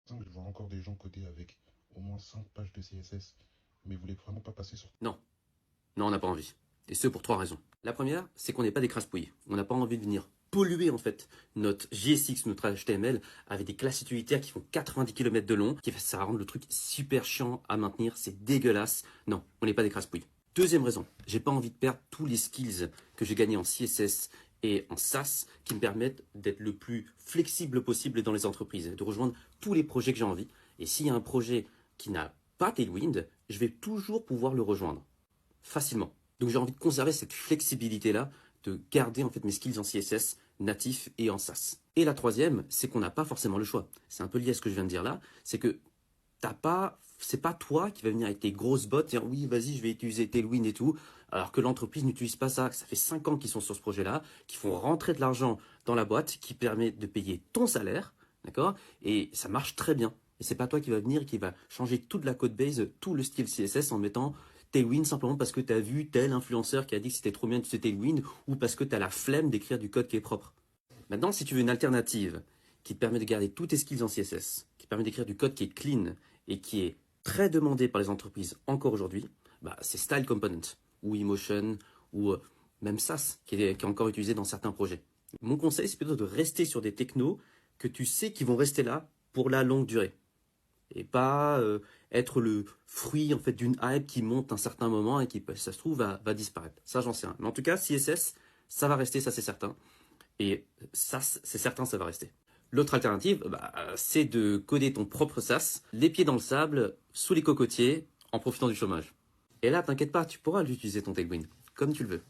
Je vois encore des gens coder avec au moins 5 pages de CSS, mais vous voulez vraiment pas passer sur... Non, non, on n'a pas envie. Et ce pour 3 raisons. La première, c'est qu'on n'est pas des crasse-pouilles. On n'a pas envie de venir polluer en fait notre JSX, notre HTML, avec des classes utilitaires qui font 90 km de long, ça va rendre le truc super chiant à maintenir, c'est dégueulasse. Non, on n'est pas des crasse-pouilles. Deuxième raison, j'ai pas envie de perdre tous les skills que j'ai gagnés en CSS et en SAS qui me permettent d'être le plus flexible possible dans les entreprises, de rejoindre tous les projets que j'ai envie. Et s'il y a un projet qui n'a pas Tailwind, je vais toujours pouvoir le rejoindre facilement. Donc j'ai envie de conserver cette flexibilité-là, de garder en fait mes skills en CSS natif et en SAS. Et la troisième, c'est qu'on n'a pas forcément le choix. C'est un peu lié à ce que je viens de dire là, c'est que c'est pas toi qui va venir avec tes grosses bottes, dire oui vas-y je vais utiliser Tailwind et tout, alors que l'entreprise n'utilise pas ça. Ça fait 5 ans qu'ils sont sur ce projet-là, qui font rentrer de l'argent dans la boîte, qui permet de payer ton salaire, d'accord? Et ça marche très bien. Et c'est pas toi qui va venir et qui va changer toute la code base, tout le style CSS en mettant Tailwind simplement parce que tu as vu tel influenceur qui a dit que c'était trop bien d'utiliser Tailwind ou parce que tu as la flemme d'écrire du code qui est propre. Maintenant, si tu veux une alternative qui te permet de garder tous tes skills en CSS, qui te permet d'écrire du code qui est clean et qui est très demandé par les entreprises encore aujourd'hui, bah, c'est Style Component ou Emotion ou même SAS qui est encore utilisé dans certains projets. Mon conseil, c'est plutôt de rester sur des technos que tu sais qui vont rester là pour la longue durée et pas être le fruit en fait d'une hype qui monte à un certain moment et qui, ça se trouve, va disparaître. Ça, j'en sais rien. Mais en tout cas, CSS, ça va rester, ça c'est certain. Et ça, c'est certain, ça va rester. L'autre alternative, bah, c'est de coder ton propre SaaS, les pieds dans le sable, sous les cocotiers, en profitant du chômage. Et là, t'inquiète pas, tu pourras l'utiliser ton Tailwind, comme tu le veux.